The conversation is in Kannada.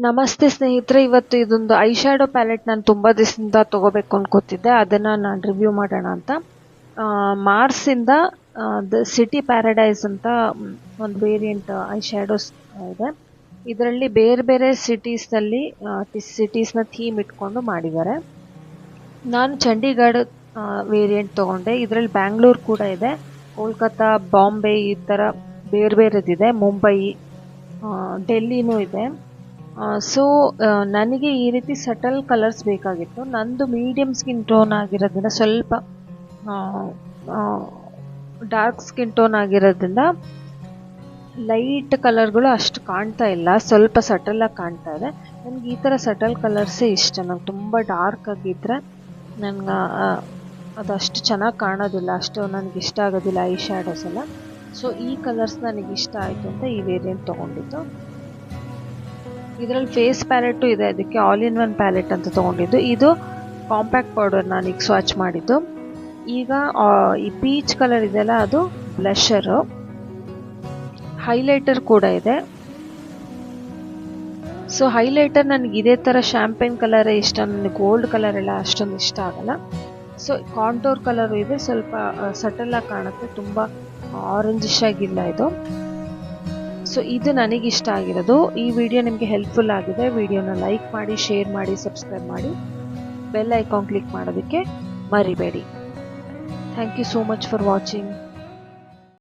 ನಮಸ್ತೆ ಸ್ನೇಹಿತರೆ, ಇವತ್ತು ಇದೊಂದು ಐ ಶ್ಯಾಡೋ ಪ್ಯಾಲೆಟ್ ನಾನು ತುಂಬ ದಿವಸದಿಂದ ತೊಗೋಬೇಕು ಅನ್ಕೋತಿದ್ದೆ. ಅದನ್ನು ನಾನು ರಿವ್ಯೂ ಮಾಡೋಣ ಅಂತ ಮಾರ್ಸಿಂದ ದ ಸಿಟಿ ಪ್ಯಾರಡೈಸ್ ಅಂತ ಒಂದು ವೇರಿಯಂಟ್ ಐ ಶ್ಯಾಡೋಸ್ ಇದೆ. ಇದರಲ್ಲಿ ಬೇರೆ ಬೇರೆ ಸಿಟೀಸ್ನ ಥೀಮ್ ಇಟ್ಕೊಂಡು ಮಾಡಿದ್ದಾರೆ. ನಾನು ಚಂಡೀಗಢ ವೇರಿಯಂಟ್ ತೊಗೊಂಡೆ. ಇದರಲ್ಲಿ ಬ್ಯಾಂಗ್ಳೂರು ಕೂಡ ಇದೆ, ಕೋಲ್ಕತ್ತಾ, ಬಾಂಬೆ ಈ ಥರ ಬೇರೆ ಬೇರೆದಿದೆ, ಮುಂಬೈ, ಡೆಲ್ಲಿನೂ ಇದೆ. ಸೊ ನನಗೆ ಈ ರೀತಿ ಸಟಲ್ ಕಲರ್ಸ್ ಬೇಕಾಗಿತ್ತು. ನಂದು ಮೀಡಿಯಮ್ ಸ್ಕಿನ್ ಟೋನ್ ಆಗಿರೋದ್ರಿಂದ, ಸ್ವಲ್ಪ ಡಾರ್ಕ್ ಸ್ಕಿನ್ ಟೋನ್ ಆಗಿರೋದ್ರಿಂದ ಲೈಟ್ ಕಲರ್ಗಳು ಅಷ್ಟು ಕಾಣ್ತಾ ಇಲ್ಲ, ಸ್ವಲ್ಪ ಸಟಲಾಗಿ ಕಾಣ್ತಾ ಇದೆ. ನನಗೆ ಈ ಥರ ಸಟಲ್ ಕಲರ್ಸೇ ಇಷ್ಟ. ನಂಗೆ ತುಂಬ ಡಾರ್ಕ್ ಆಗಿದ್ದರೆ ನನಗೆ ಅದಷ್ಟು ಚೆನ್ನಾಗಿ ಕಾಣೋದಿಲ್ಲ, ಅಷ್ಟು ನನಗೆ ಇಷ್ಟ ಆಗೋದಿಲ್ಲ ಐ ಶ್ಯಾಡೋಸ್ ಎಲ್ಲ. ಸೊ ಈ ಕಲರ್ಸ್ ನನಗೆ ಇಷ್ಟ ಆಯಿತು ಅಂತ ಈ ವೇರಿಯಂಟ್ ತೊಗೊಂಡಿದ್ದು. ಇದರಲ್ಲಿ ಫೇಸ್ ಪ್ಯಾಲೆಟು ಇದೆ, ಅದಕ್ಕೆ ಆಲ್ ಇನ್ ಒನ್ ಪ್ಯಾಲೆಟ್ ಅಂತ ತೊಗೊಂಡಿದ್ದು. ಇದು ಕಾಂಪ್ಯಾಕ್ಟ್ ಪೌಡರ್ ನಾನೀಗ ಸ್ವಾಚ್ ಮಾಡಿದ್ದು. ಈಗ ಈ ಪೀಚ್ ಕಲರ್ ಇದೆಯಲ್ಲ, ಅದು ಬ್ಲಷರು. ಹೈಲೈಟರ್ ಕೂಡ ಇದೆ. ಸೊ ಹೈಲೈಟರ್ ನನಗೆ ಇದೇ ಥರ ಶ್ಯಾಂಪೇನ್ ಕಲರೇ ಇಷ್ಟ, ನನಗೆ ಗೋಲ್ಡ್ ಕಲರ್ ಎಲ್ಲ ಅಷ್ಟೊಂದು ಇಷ್ಟ ಆಗಲ್ಲ. ಸೊ ಕಾಂಟೋರ್ ಕಲರು ಇದೆ, ಸ್ವಲ್ಪ ಸಟಲಾಗಿ ಕಾಣುತ್ತೆ, ತುಂಬ ಆರೆಂಜಿಶ್ ಆಗಿಲ್ಲ ಇದು. ಸೊ ಇದು ನನಗಿಷ್ಟ ಆಗಿರೋದು. ಈ ವಿಡಿಯೋ ನಿಮಗೆ ಹೆಲ್ಪ್ಫುಲ್ ಆಗಿದೆ, ವಿಡಿಯೋನ ಲೈಕ್ ಮಾಡಿ, ಶೇರ್ ಮಾಡಿ, ಸಬ್ಸ್ಕ್ರೈಬ್ ಮಾಡಿ, ಬೆಲ್ ಐಕಾನ್ ಕ್ಲಿಕ್ ಮಾಡೋದಕ್ಕೆ ಮರಿಬೇಡಿ. Thank you so much for watching.